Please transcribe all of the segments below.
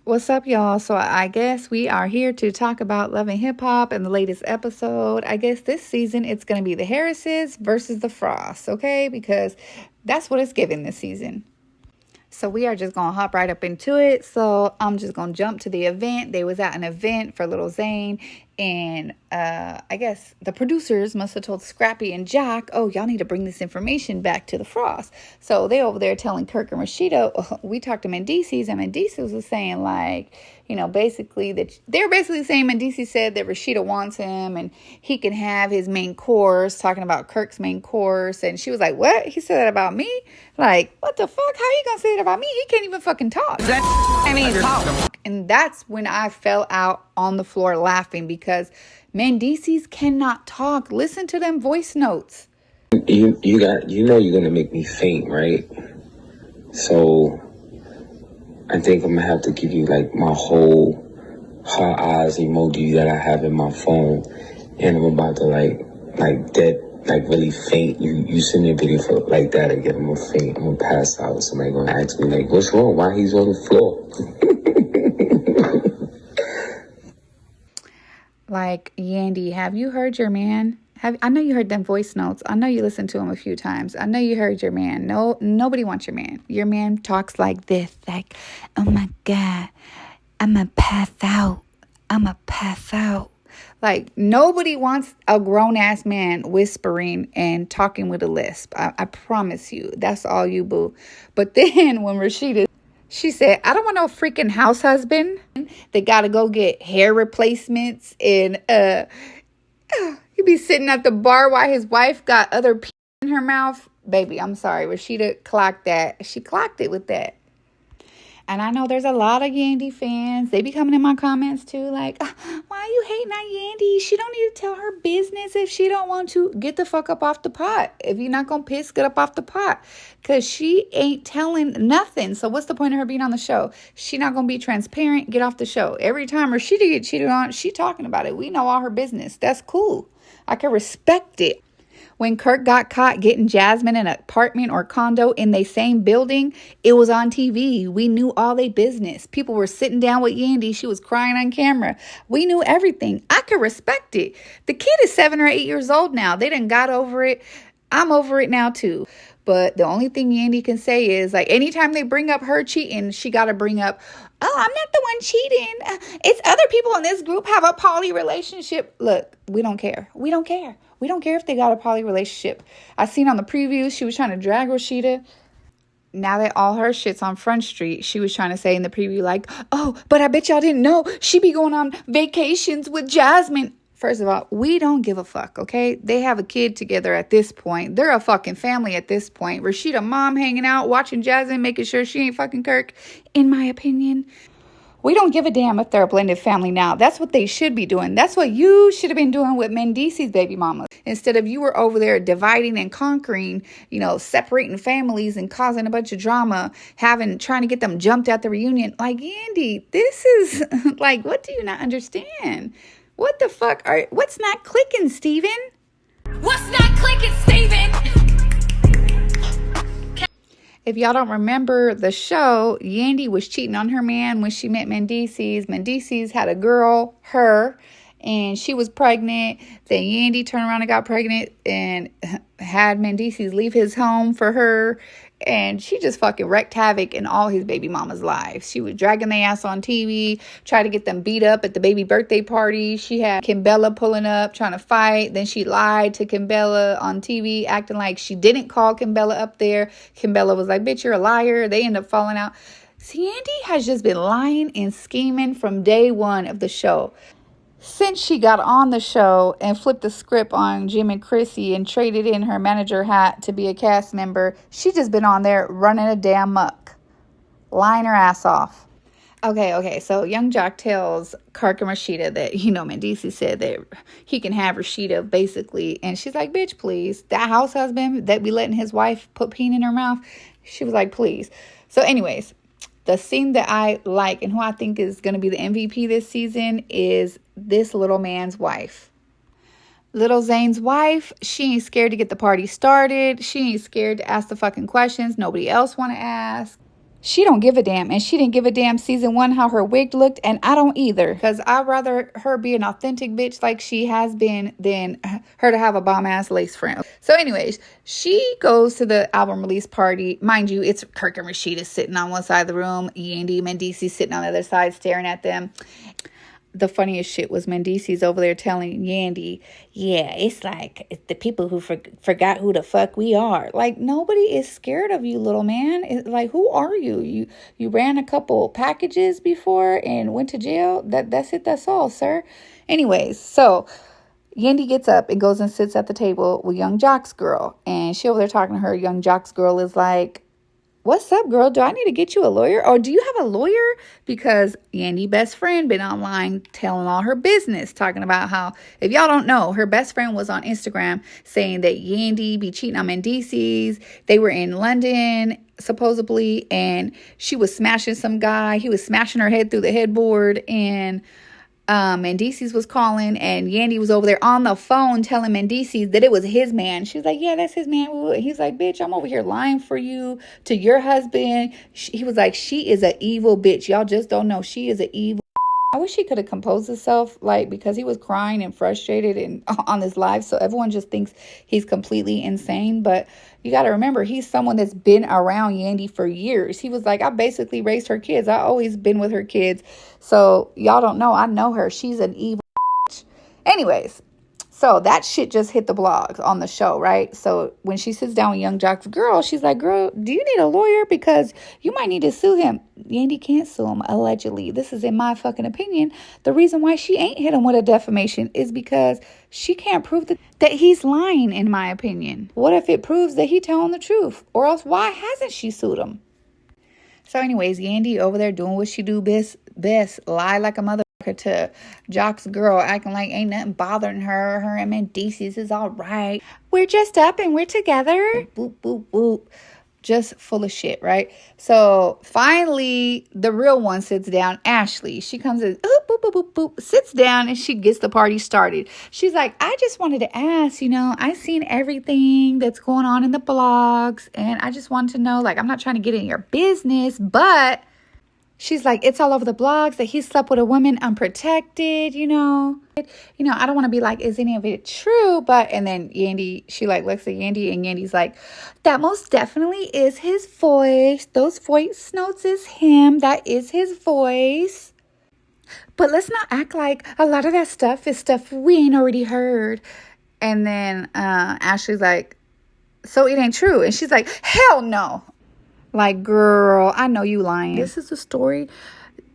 What's up, y'all? So I guess we are here to talk about Love and Hip Hop and the latest episode. I guess this season it's going to be the Harrises versus the Frosts, okay? Because that's what it's giving this season. So we are just going to hop right up into it. So I'm just going to jump to the event. They was at an event for Little Zane. And I guess the producers must have told Scrappy and Jack, oh, y'all need to bring this information back to the Frost. So they over there telling Kirk and Rasheeda, oh, we talked to Mendeecees, and Mendeecees was saying, like, you know, basically that they're basically saying Mendeecees said that Rasheeda wants him and he can have his main course, talking about Kirk's main course. And she was like, what? He said that about me? Like, what the fuck? How you gonna say that about me? He can't even fucking talk. And that's when I fell out on the floor laughing because Mendeecees cannot talk. Listen to them voice notes. You know you're gonna make me faint, right? So I think I'm gonna have to give you like my whole heart eyes emoji that I have in my phone, and I'm about to like dead, like really faint. You send me a video for like that again. I'm gonna faint. I'm gonna pass out. Somebody gonna ask me like, what's wrong? Why he's on the floor? Like, Yandy, have you heard your man? I know you heard them voice notes. I know you listened to him a few times. I know you heard your man. No, nobody wants your man. Your man talks like this, like, oh my God, I'ma pass out. I'ma pass out. Like, nobody wants a grown-ass man whispering and talking with a lisp. I promise you. That's all you, boo. But then when Rasheeda, she said, I don't want no freaking house husband. They got to go get hair replacements and he be sitting at the bar while his wife got other pee in her mouth. Baby, I'm sorry. Rasheeda clocked that. She clocked it with that. And I know there's a lot of Yandy fans. They be coming in my comments too, like, why are you hating on Yandy? She don't need to tell her business if she don't want to. Get the fuck up off the pot. If you're not going to piss, get up off the pot. Because she ain't telling nothing. So what's the point of her being on the show? She not going to be transparent. Get off the show. Every time Rasheeda get cheated on, she talking about it. We know all her business. That's cool. I can respect it. When Kirk got caught getting Jasmine an apartment or condo in the same building, it was on TV. We knew all they business. People were sitting down with Yandy. She was crying on camera. We knew everything. I could respect it. The kid is 7 or 8 years old now. They done got over it. I'm over it now too. But the only thing Yandy can say is, like, anytime they bring up her cheating, she got to bring up, oh, I'm not the one cheating. It's other people in this group have a poly relationship. Look, we don't care. We don't care. We don't care if they got a poly relationship. I seen on the previews, she was trying to drag Rasheeda. Now that all her shit's on Front Street, she was trying to say in the preview, like, oh, but I bet y'all didn't know she be going on vacations with Jasmine. First of all, we don't give a fuck, okay? They have a kid together at this point. They're a fucking family at this point. Rasheeda mom hanging out, watching Jasmine, making sure she ain't fucking Kirk, in my opinion. We don't give a damn if they're a blended family now. That's what they should be doing. That's what you should have been doing with Mendeecees' baby mama. Instead of you were over there dividing and conquering, you know, separating families and causing a bunch of drama, trying to get them jumped at the reunion. Like, Yandy, this is, like, what do you not understand? What the fuck? What's not clicking, Steven? What's not clicking, Steven? If y'all don't remember the show, Yandy was cheating on her man when she met Mendeecees. Mendeecees had a girl, her, and she was pregnant. Then Yandy turned around and got pregnant and had Mendeecees leave his home for her. And she just fucking wreaked havoc in all his baby mama's lives. She was dragging their ass on TV, tried to get them beat up at the baby birthday party. She had Kimbella pulling up, trying to fight. Then she lied to Kimbella on TV, acting like she didn't call Kimbella up there. Kimbella was like, bitch, you're a liar. They end up falling out. Yandy has just been lying and scheming from day one of the show. Since she got on the show and flipped the script on Jim and Chrissy and traded in her manager hat to be a cast member, she just been on there running a damn muck, lying her ass off. Okay, so Young Jock tells Kirk and Rasheeda that, you know, Mendeecees said that he can have Rasheeda, basically. And she's like, bitch, please. That house husband that be letting his wife put peen in her mouth, she was like, please. So anyways, the scene that I like and who I think is going to be the MVP this season is this little man's wife. Little Zane's wife, she ain't scared to get the party started. She ain't scared to ask the fucking questions nobody else want to ask. She don't give a damn, and she didn't give a damn season 1 how her wig looked, and I don't either, because I'd rather her be an authentic bitch like she has been than her to have a bomb-ass lace front. So anyways, she goes to the album release party. Mind you, it's Kirk and Rasheeda sitting on one side of the room, Yandy Mendeecees sitting on the other side staring at them. The funniest shit was Mendeecees over there telling Yandy, yeah, it's like the people who forgot who the fuck we are. Like, nobody is scared of you, little man. It's like, who are you? You ran a couple packages before and went to jail? That's it. That's all, sir. Anyways, so Yandy gets up and goes and sits at the table with Young Jock's girl. And she over there talking to her. Young Jock's girl is like, what's up, girl? Do I need to get you a lawyer? Or do you have a lawyer? Because Yandy best friend been online telling all her business, talking about how, if y'all don't know, her best friend was on Instagram saying that Yandy be cheating on Mendeecees. They were in London, supposedly, and she was smashing some guy. He was smashing her head through the headboard, and Mendeecees was calling, and Yandy was over there on the phone telling Mendeecees that it was his man. She's like, yeah, that's his man. He's like, bitch, I'm over here lying for you to your husband. He was like, she is an evil bitch. Y'all just don't know. She is an evil. I wish he could have composed himself, like, because he was crying and frustrated and on this live, so everyone just thinks he's completely insane. But you got to remember, he's someone that's been around Yandy for years. He was like, I basically raised her kids. I always been with her kids. So y'all don't know. I know her. She's an evil bitch. Anyways, so that shit just hit the blogs on the show, right? So when she sits down with Young Jock's girl, she's like, girl, do you need a lawyer? Because you might need to sue him. Yandy can't sue him, allegedly. This is in my fucking opinion. The reason why she ain't hit him with a defamation is because she can't prove that he's lying, in my opinion. What if it proves that he telling the truth? Or else why hasn't she sued him? So anyways, Yandy over there doing what she do best, lie like a mother to Jock's girl, acting like ain't nothing bothering her. Her and Mendeecees is all right. We're just up and we're together. Boop, boop, boop. Just full of shit, right? So finally, the real one sits down, Ashley. She comes in, boop, boop, boop, boop, sits down, and she gets the party started. She's like, I just wanted to ask, I seen everything that's going on in the blogs, and I just wanted to know, like, I'm not trying to get in your business, but she's like, it's all over the blogs that he slept with a woman unprotected, I don't want to be like, is any of it true? But, and then Yandy, she like looks at Yandy, and Yandy's like, that most definitely is his voice. Those voice notes is him. That is his voice. But let's not act like a lot of that stuff is stuff we ain't already heard. And then Ashley's like, so it ain't true. And she's like, hell no. Like, girl, I know you lying. This is a story.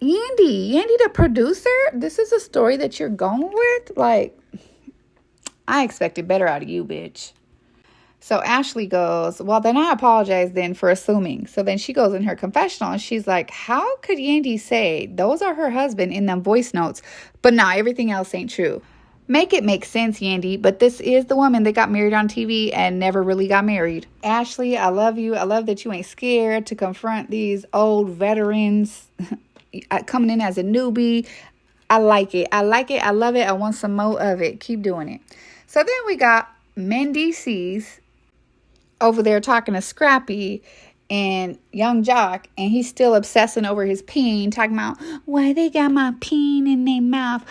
Yandy the producer, this is a story that you're going with? Like, I expected better out of you, bitch. So Ashley goes, well, then I apologize then for assuming. So then she goes in her confessional and she's like, how could Yandy say those are her husband in them voice notes, but nah, everything else ain't true? Make it make sense, Yandy, but this is the woman that got married on TV and never really got married. Ashley, I love you. I love that you ain't scared to confront these old veterans coming in as a newbie. I like it. I love it. I want some more of it. Keep doing it. So then we got Mendeecees over there talking to Scrappy and Young Jock, and he's still obsessing over his peen, talking about why they got my peen in their mouth.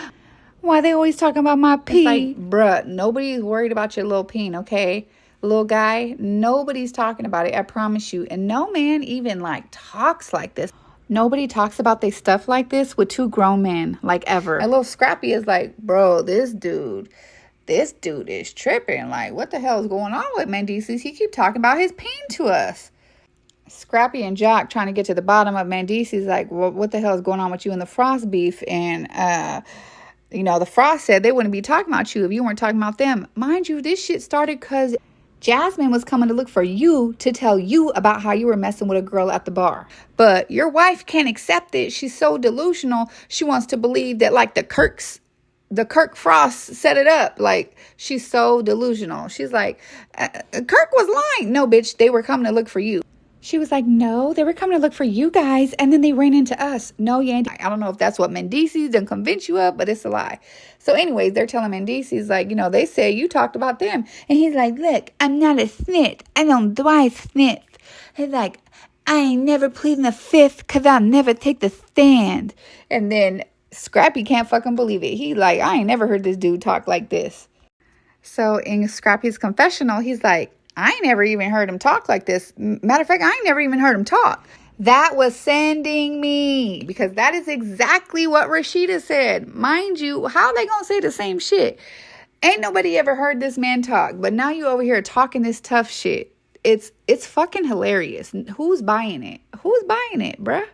Why they always talking about my pee? It's like, bruh, nobody's worried about your little peen, okay? Little guy, nobody's talking about it, I promise you. And no man even like talks like this. Nobody talks about their stuff like this with two grown men, like ever. And little Scrappy is like, bro, this dude is tripping. Like, what the hell is going on with Mendeecees? He keep talking about his peen to us. Scrappy and Jock trying to get to the bottom of Mendeecees, like, well, what the hell is going on with you and the Frost beef? And the Frost said they wouldn't be talking about you if you weren't talking about them. Mind you, this shit started because Jasmine was coming to look for you to tell you about how you were messing with a girl at the bar. But your wife can't accept it. She's so delusional. She wants to believe that like the Kirk Frost set it up. Like, she's so delusional. She's like, Kirk was lying. No, bitch, they were coming to look for you. She was like, no, they were coming to look for you guys, and then they ran into us. No, Yandy. I don't know if that's what Mendeecees done convince you of, but it's a lie. So anyways, they're telling Mendeecees, like, they say you talked about them. And he's like, look, I'm not a snitch. I don't do I snitch. He's like, I ain't never pleading the fifth because I'll never take the stand. And then Scrappy can't fucking believe it. He like, I ain't never heard this dude talk like this. So in Scrappy's confessional, he's like, I ain't never even heard him talk like this. Matter of fact, I ain't never even heard him talk. That was sending me, because that is exactly what Rasheeda said. Mind you, how they gonna say the same shit? Ain't nobody ever heard this man talk, but now you over here talking this tough shit. It's fucking hilarious. Who's buying it? Who's buying it, bruh?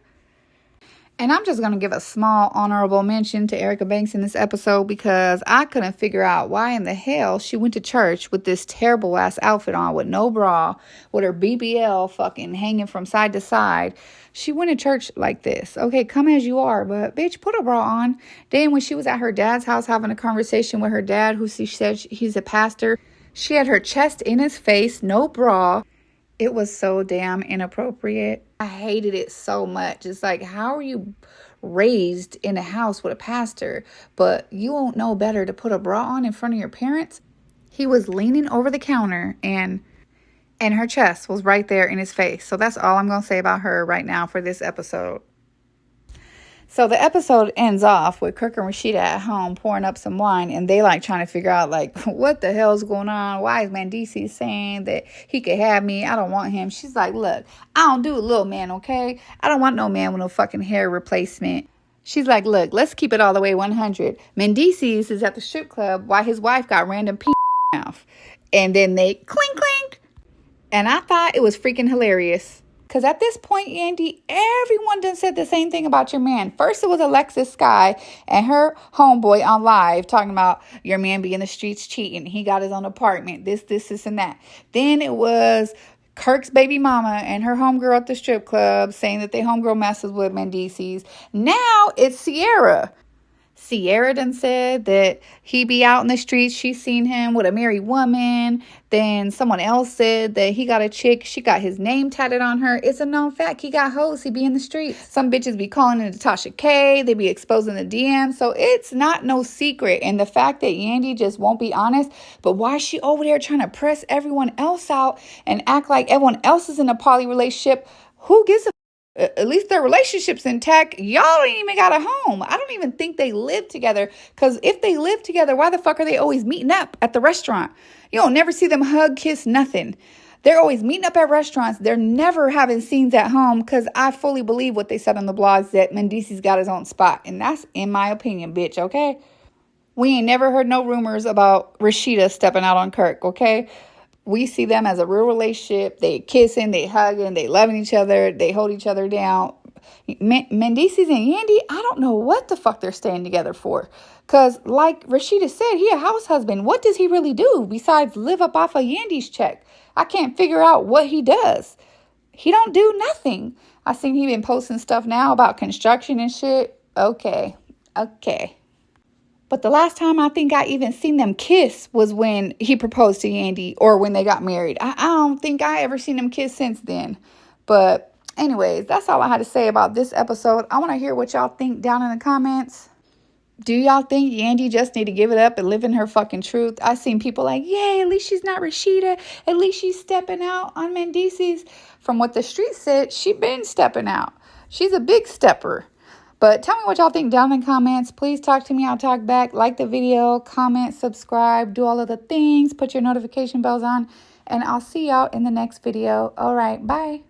And I'm just going to give a small honorable mention to Erica Banks in this episode, because I couldn't figure out why in the hell she went to church with this terrible ass outfit on with no bra, with her BBL fucking hanging from side to side. She went to church like this. Okay, come as you are, but bitch, put a bra on. Then when she was at her dad's house having a conversation with her dad, who she said he's a pastor, she had her chest in his face, no bra. It was so damn inappropriate. I hated it so much. It's like, how are you raised in a house with a pastor, but you won't know better to put a bra on in front of your parents? He was leaning over the counter and her chest was right there in his face. So that's all I'm going to say about her right now for this episode. So the episode ends off with Kirk and Rasheeda at home pouring up some wine, and they like trying to figure out like, what the hell's going on? Why is Mendeecees saying that he could have me? I don't want him. She's like, look, I don't do a little man, okay? I don't want no man with no fucking hair replacement. She's like, look, let's keep it all the way 100. Mendeecees is at the strip club while his wife got random pee mouth. And then they clink, clink. And I thought it was freaking hilarious. Because at this point, Yandy, everyone done said the same thing about your man. First, it was Alexis Sky and her homeboy on live talking about your man be in the streets cheating. He got his own apartment, this, and that. Then it was Kirk's baby mama and her homegirl at the strip club saying that they homegirl messes with Mendeecees. Now it's Sierra. Sierra done said that he be out in the streets. She's seen him with a married woman. Then someone else said that he got a chick. She got his name tatted on her. It's a known fact. He got hoes. He be in the streets. Some bitches be calling it Natasha K. They be exposing the DM. So it's not no secret. And the fact that Yandy just won't be honest. But why is she over there trying to press everyone else out and act like everyone else is in a poly relationship? Who gives a at least their relationship's intact. Y'all ain't even got a home. I don't even think they live together. Because if they live together, why the fuck are they always meeting up at the restaurant? You don't never see them hug, kiss, nothing. They're always meeting up at restaurants. They're never having scenes at home, because I fully believe what they said on the blogs, that Mendeecees got his own spot. And that's in my opinion, bitch, okay? We ain't never heard no rumors about Rasheeda stepping out on Kirk, okay? We see them as a real relationship. They kissing, they hugging, they loving each other, they hold each other down. Mendeecees and Yandy, I don't know what the fuck they're staying together for. Because like Rasheeda said, he a house husband. What does he really do besides live up off of Yandy's check? I can't figure out what he does. He don't do nothing. I seen he been posting stuff now about construction and shit. Okay. But the last time I think I even seen them kiss was when he proposed to Yandy, or when they got married. I don't think I ever seen them kiss since then. But anyways, that's all I had to say about this episode. I want to hear what y'all think down in the comments. Do y'all think Yandy just need to give it up and live in her fucking truth? I seen people like, yay, at least she's not Rasheeda. At least she's stepping out on Mendeecees. From what the street said, she been stepping out. She's a big stepper. But tell me what y'all think down in the comments. Please talk to me. I'll talk back. Like the video, comment, subscribe, do all of the things. Put your notification bells on. And I'll see y'all in the next video. All right. Bye.